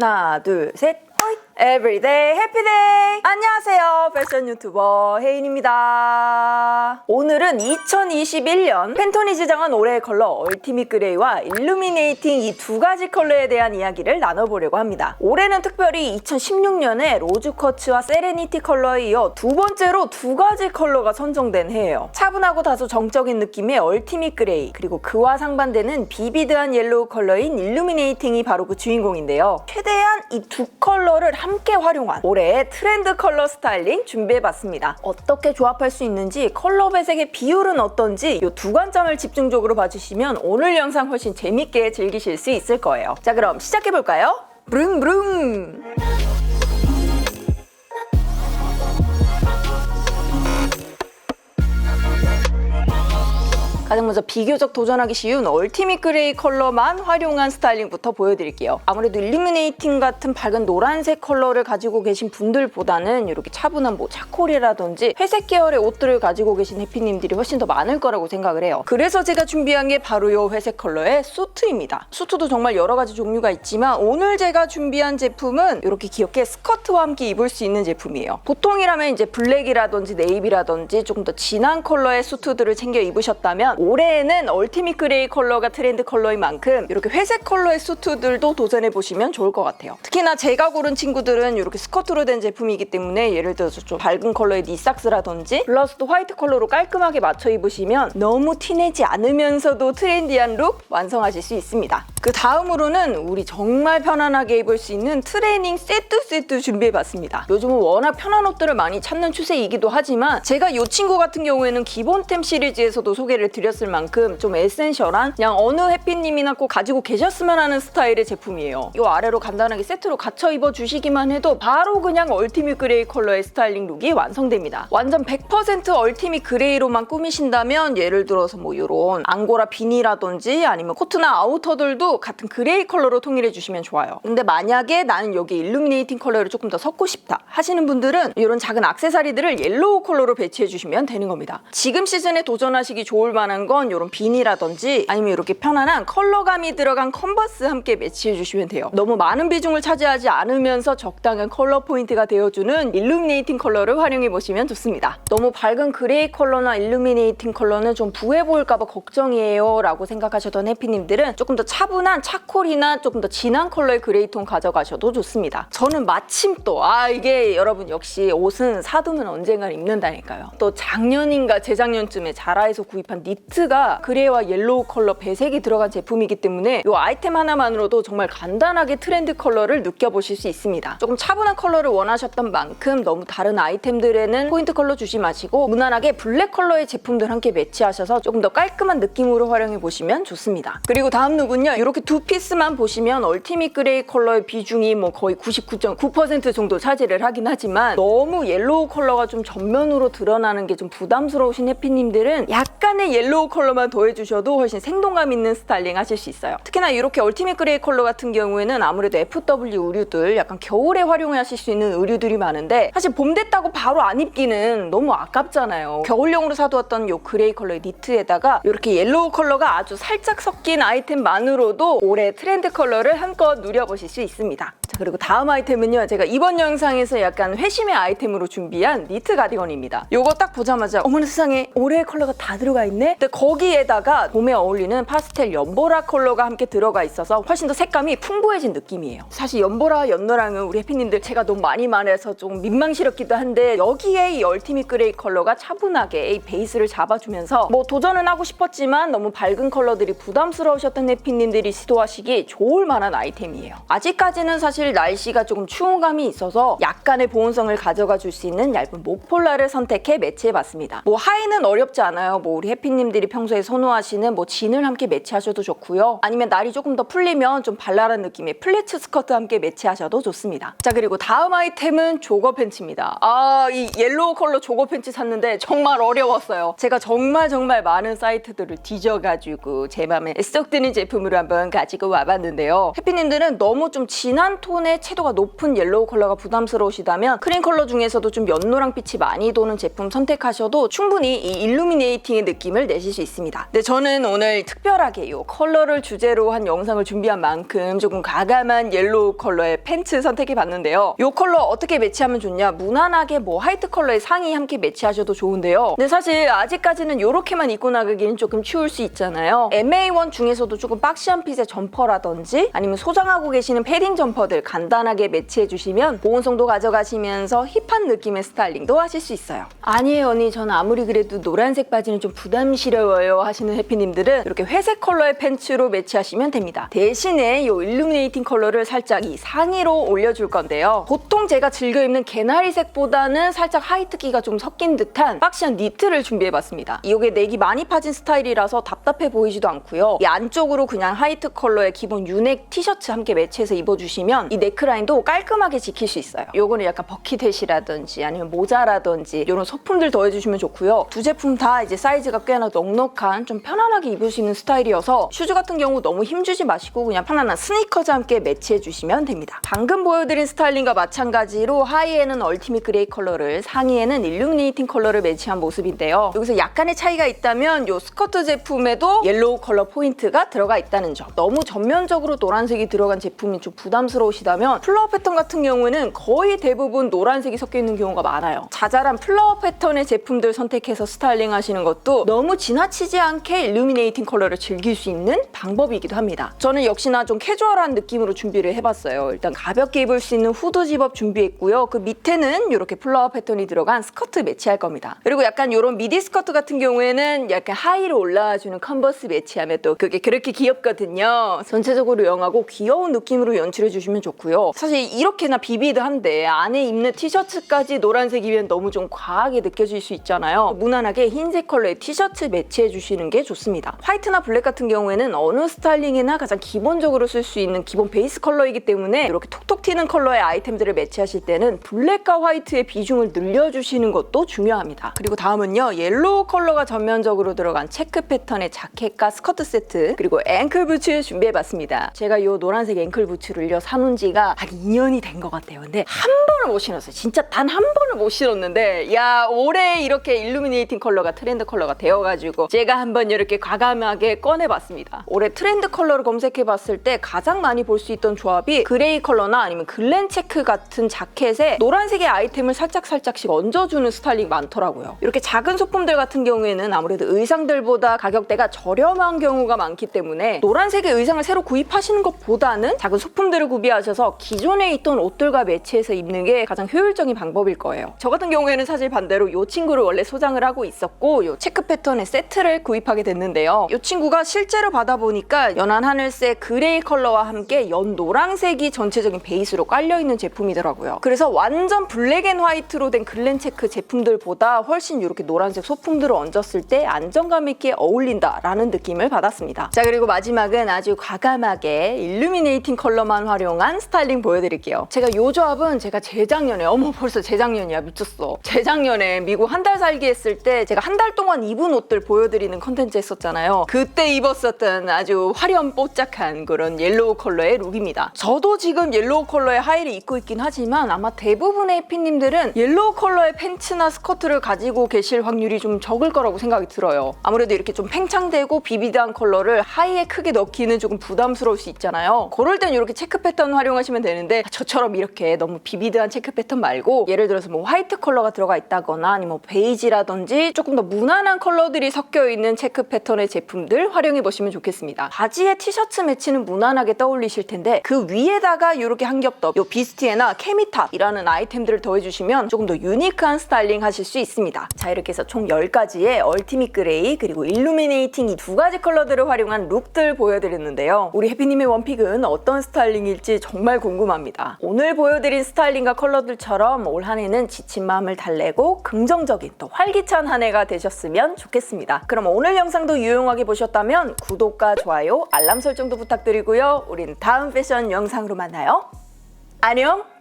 하나, 둘, 셋. Everyday Happy Day! 안녕하세요. 패션 유튜버 혜인입니다. 오늘은 2021년 팬토니 지정한 올해의 컬러 얼티밋 그레이와 일루미네이팅 이 두 가지 컬러에 대한 이야기를 나눠보려고 합니다. 올해는 특별히 2016년에 로즈 쿼츠와 세레니티 컬러에 이어 두 번째로 두 가지 컬러가 선정된 해예요. 차분하고 다소 정적인 느낌의 얼티밋 그레이, 그리고 그와 상반되는 비비드한 옐로우 컬러인 일루미네이팅이 바로 그 주인공인데요. 최대한 이 두 컬러를 함께 활용한 올해의 트렌드 컬러 스타일링 준비해봤습니다. 어떻게 조합할 수 있는지, 컬러 배색의 비율은 어떤지 이 두 관점을 집중적으로 봐주시면 오늘 영상 훨씬 재밌게 즐기실 수 있을 거예요. 자, 그럼 시작해볼까요? 브릉브릉! 가장 먼저 비교적 도전하기 쉬운 얼티밋 그레이 컬러만 활용한 스타일링부터 보여드릴게요. 아무래도 일루미네이팅 같은 밝은 노란색 컬러를 가지고 계신 분들보다는 이렇게 차분한 차콜이라든지 회색 계열의 옷들을 가지고 계신 해피님들이 훨씬 더 많을 거라고 생각을 해요. 그래서 제가 준비한 게 바로 이 회색 컬러의 수트입니다. 수트도 정말 여러 가지 종류가 있지만 오늘 제가 준비한 제품은 이렇게 귀엽게 스커트와 함께 입을 수 있는 제품이에요. 보통이라면 이제 블랙이라든지 네이비라든지 조금 더 진한 컬러의 수트들을 챙겨 입으셨다면 올해에는 얼티밋 그레이 컬러가 트렌드 컬러인 만큼 이렇게 회색 컬러의 수트들도 도전해보시면 좋을 것 같아요. 특히나 제가 고른 친구들은 이렇게 스커트로 된 제품이기 때문에 예를 들어서 좀 밝은 컬러의 니삭스라든지 블라우스도 화이트 컬러로 깔끔하게 맞춰 입으시면 너무 티내지 않으면서도 트렌디한 룩 완성하실 수 있습니다. 그 다음으로는 우리 정말 편안하게 입을 수 있는 트레이닝 세트 준비해봤습니다. 요즘은 워낙 편한 옷들을 많이 찾는 추세이기도 하지만 제가 이 친구 같은 경우에는 기본템 시리즈에서도 소개를 드렸을 만큼 좀 에센셜한 그냥 어느 해피님이나 꼭 가지고 계셨으면 하는 스타일의 제품이에요. 이 아래로 간단하게 세트로 갖춰 입어주시기만 해도 바로 그냥 얼티밋 그레이 컬러의 스타일링 룩이 완성됩니다. 완전 100% 얼티밋 그레이로만 꾸미신다면 예를 들어서 뭐 이런 앙고라 비니라든지 아니면 코트나 아우터들도 같은 그레이 컬러로 통일해 주시면 좋아요. 근데 만약에 나는 여기 일루미네이팅 컬러를 조금 더 섞고 싶다 하시는 분들은 이런 작은 액세서리들을 옐로우 컬러로 배치해 주시면 되는 겁니다. 지금 시즌에 도전하시기 좋을 만한 건 이런 비니라든지 아니면 이렇게 편안한 컬러감이 들어간 컨버스 함께 매치해 주시면 돼요. 너무 많은 비중을 차지하지 않으면서 적당한 컬러 포인트가 되어주는 일루미네이팅 컬러를 활용해 보시면 좋습니다. 너무 밝은 그레이 컬러나 일루미네이팅 컬러는 좀 부해 보일까봐 걱정이에요 라고 생각하셨던 해피님들은 조금 더 차분한 차콜이나 조금 더 진한 컬러의 그레이 톤 가져가셔도 좋습니다. 저는 마침 또 이게 여러분 역시 옷은 사두면 언젠간 입는다니까요. 또 작년인가 재작년쯤에 자라에서 구입한 니트가 그레이와 옐로우 컬러 배색이 들어간 제품이기 때문에 이 아이템 하나만으로도 정말 간단하게 트렌드 컬러를 느껴보실 수 있습니다. 조금 차분한 컬러를 원하셨던 만큼 너무 다른 아이템들에는 포인트 컬러 주지 마시고 무난하게 블랙 컬러의 제품들 함께 매치하셔서 조금 더 깔끔한 느낌으로 활용해 보시면 좋습니다. 그리고 다음 룩은요, 이렇게 두 피스만 보시면 얼티밋 그레이 컬러의 비중이 뭐 거의 99.9% 정도 차지를 하긴 하지만 너무 옐로우 컬러가 좀 전면으로 드러나는 게 좀 부담스러우신 해피님들은 약간의 옐로우 컬러만 더해주셔도 훨씬 생동감 있는 스타일링 하실 수 있어요. 특히나 이렇게 얼티밋 그레이 컬러 같은 경우에는 아무래도 FW 의류들, 약간 겨울에 활용하실 수 있는 의류들이 많은데 사실 봄 됐다고 바로 안 입기는 너무 아깝잖아요. 겨울용으로 사두었던 이 그레이 컬러의 니트에다가 이렇게 옐로우 컬러가 아주 살짝 섞인 아이템만으로도 올해 트렌드 컬러를 한껏 누려보실 수 있습니다. 자, 그리고 다음 아이템은요, 제가 이번 영상에서 약간 회심의 아이템으로 준비한 니트 가디건입니다. 요거 딱 보자마자 어머나 세상에 올해의 컬러가 다 들어가 있네? 근데 거기에다가 봄에 어울리는 파스텔 연보라 컬러가 함께 들어가 있어서 훨씬 더 색감이 풍부해진 느낌이에요. 사실 연보라 연노랑은 우리 해피님들 제가 너무 많이 말해서 좀 민망스럽기도 한데 여기에 이 얼티밋 그레이 컬러가 차분하게 이 베이스를 잡아주면서 뭐 도전은 하고 싶었지만 너무 밝은 컬러들이 부담스러우셨던 해피님들이 시도하시기 좋을 만한 아이템이에요. 아직까지는 사실 날씨가 조금 추운 감이 있어서 약간의 보온성을 가져가 줄 수 있는 얇은 모폴라를 선택해 매치해봤습니다. 뭐 하의는 어렵지 않아요. 뭐 우리 해피님들이 평소에 선호하시는 뭐 진을 함께 매치하셔도 좋고요. 아니면 날이 조금 더 풀리면 좀 발랄한 느낌의 플리츠 스커트 함께 매치하셔도 좋습니다. 자, 그리고 다음 아이템은 조거 팬츠입니다. 이 옐로우 컬러 조거 팬츠 샀는데 정말 어려웠어요. 제가 정말 많은 사이트들을 뒤져가지고 제 맘에 쏙 드는 제품으로 한번 한번 가지고 와봤는데요. 해피님들은 너무 좀 진한 톤의 채도가 높은 옐로우 컬러가 부담스러우시다면 크림 컬러 중에서도 좀 연노랑빛이 많이 도는 제품 선택하셔도 충분히 이 일루미네이팅의 느낌을 내실 수 있습니다. 근데 저는 오늘 특별하게 이 컬러를 주제로 한 영상을 준비한 만큼 조금 과감한 옐로우 컬러의 팬츠 선택해봤는데요. 이 컬러 어떻게 매치하면 좋냐? 무난하게 뭐 화이트 컬러의 상의 함께 매치하셔도 좋은데요. 근데 사실 아직까지는 이렇게만 입고 나가기는 조금 추울 수 있잖아요. MA1 중에서도 조금 박시한 핏의 점퍼라든지 아니면 소장하고 계시는 패딩 점퍼들 간단하게 매치해주시면 보온성도 가져가시면서 힙한 느낌의 스타일링도 하실 수 있어요. 아니에요 언니, 저는 아무리 그래도 노란색 바지는 좀 부담스러워요 하시는 해피님들은 이렇게 회색 컬러의 팬츠로 매치하시면 됩니다. 대신에 이 일루미네이팅 컬러를 살짝 이 상의로 올려줄 건데요. 보통 제가 즐겨 입는 개나리색보다는 살짝 화이트기가 좀 섞인 듯한 박시한 니트를 준비해봤습니다. 이게 넥이 많이 파진 스타일이라서 답답해 보이지도 않고요. 이 안쪽으로 그냥 화이트 컬러의 기본 유넥 티셔츠 함께 매치해서 입어주시면 이 네크라인도 깔끔하게 지킬 수 있어요. 요거는 약간 버킷햇이라든지 아니면 모자라든지 이런 소품들 더해주시면 좋고요. 두 제품 다 이제 사이즈가 꽤나 넉넉한 좀 편안하게 입을 수 있는 스타일이어서 슈즈 같은 경우 너무 힘주지 마시고 그냥 편안한 스니커즈 함께 매치해주시면 됩니다. 방금 보여드린 스타일링과 마찬가지로 하의에는 얼티밋 그레이 컬러를, 상의에는 일루미네이팅 컬러를 매치한 모습인데요. 여기서 약간의 차이가 있다면 이 스커트 제품에도 옐로우 컬러 포인트가 들어가 있다는 점. 너무 전면적으로 노란색이 들어간 제품이 좀 부담스러우시다면 플라워 패턴 같은 경우에는 거의 대부분 노란색이 섞여 있는 경우가 많아요. 자잘한 플라워 패턴의 제품들 선택해서 스타일링 하시는 것도 너무 지나치지 않게 일루미네이팅 컬러를 즐길 수 있는 방법이기도 합니다. 저는 역시나 좀 캐주얼한 느낌으로 준비를 해봤어요. 일단 가볍게 입을 수 있는 후드 집업 준비했고요. 그 밑에는 이렇게 플라워 패턴이 들어간 스커트 매치할 겁니다. 그리고 약간 이런 미디 스커트 같은 경우에는 약간 하의로 올라와주는 컨버스 매치하면 또 그게 그렇게 귀엽거든요. 전체적으로 영하고 귀여운 느낌으로 연출해주시면 좋고요. 사실 이렇게나 비비드한데 안에 입는 티셔츠까지 노란색이면 너무 좀 과하게 느껴질 수 있잖아요. 무난하게 흰색 컬러의 티셔츠 매치해주시는 게 좋습니다. 화이트나 블랙 같은 경우에는 어느 스타일링이나 가장 기본적으로 쓸 수 있는 기본 베이스 컬러이기 때문에 이렇게 톡톡 튀는 컬러의 아이템들을 매치하실 때는 블랙과 화이트의 비중을 늘려주시는 것도 중요합니다. 그리고 다음은요, 옐로우 컬러가 전면적으로 들어간 체크 패턴의 자켓과 스커트 세트, 그리고 앵클 부츠 준비해봤습니다. 제가 이 노란색 앵클 부츠를요 사놓은 지가 한 2년이 된 것 같아요. 근데 한 번을 못 신었어요. 진짜 단 한 번을 못 신었는데 야, 올해 이렇게 일루미네이팅 컬러가 트렌드 컬러가 되어가지고 제가 한번 이렇게 과감하게 꺼내봤습니다. 올해 트렌드 컬러를 검색해봤을 때 가장 많이 볼 수 있던 조합이 그레이 컬러나 아니면 글렌 체크 같은 자켓에 노란색의 아이템을 살짝씩 얹어주는 스타일링 많더라고요. 이렇게 작은 소품들 같은 경우에는 아무래도 의상들보다 가격대가 저렴한 경우가 많기 때문에 노란색의 의상을 새로 구입하시는 것보다는 작은 소품들을 구비하셔서 기존에 있던 옷들과 매치해서 입는 게 가장 효율적인 방법일 거예요. 저 같은 경우에는 사실 반대로 이 친구를 원래 소장을 하고 있었고 이 체크 패턴의 세트를 구입하게 됐는데요. 이 친구가 실제로 받아보니까 연한 하늘색 그레이 컬러와 함께 연 노란색이 전체적인 베이스로 깔려있는 제품이더라고요. 그래서 완전 블랙 앤 화이트로 된 글렌 체크 제품들보다 훨씬 이렇게 노란색 소품들을 얹었을 때 안정감 있게 어울린다라는 느낌을 받았습니다. 자, 그리고 마지막은 아주 과감하게 일루미네이팅 컬러만 활용한 스타일링 보여드릴게요. 제가 이 조합은 제가 재작년에, 어머 벌써 재작년이야, 미쳤어. 재작년에 미국 한 달 살기 했을 때 제가 한 달 동안 입은 옷들 보여드리는 컨텐츠 했었잖아요. 그때 입었었던 아주 화려한 뽀짝한 그런 옐로우 컬러의 룩입니다. 저도 지금 옐로우 컬러의 하의를 입고 있긴 하지만 아마 대부분의 해피님들은 옐로우 컬러의 팬츠나 스커트를 가지고 계실 확률이 좀 적을 거라고 생각이 들어요. 아무래도 이렇게 좀 팽창되고 비비드한 컬러를 하의에 크게 넣기는 조금 부담스러울 수 있잖아요. 그럴 땐 이렇게 체크 패턴 활용하시면 되는데 저처럼 이렇게 너무 비비드한 체크 패턴 말고 예를 들어서 뭐 화이트 컬러가 들어가 있다거나 아니면 뭐 베이지라든지 조금 더 무난한 컬러들이 섞여 있는 체크 패턴의 제품들 활용해 보시면 좋겠습니다. 바지에 티셔츠 매치는 무난하게 떠올리실 텐데 그 위에다가 이렇게 한 겹 더 요 비스티에나 케미탑이라는 아이템들을 더해주시면 조금 더 유니크한 스타일링 하실 수 있습니다. 자, 이렇게 해서 총 10가지의 얼티밋 그레이 그리고 일루미네이팅 이 두 가지 컬러들을 활용한 룩들 보여드렸는데요. 우리 해피님의 원픽은 어떤 스타일링일지 정말 궁금합니다. 오늘 보여드린 스타일링과 컬러들처럼 올 한 해는 지친 마음을 달래고 긍정적인 또 활기찬 한 해가 되셨으면 좋겠습니다. 그럼 오늘 영상도 유용하게 보셨다면 구독과 좋아요, 알람 설정도 부탁드리고요. 우린 다음 패션 영상으로 만나요. 안녕!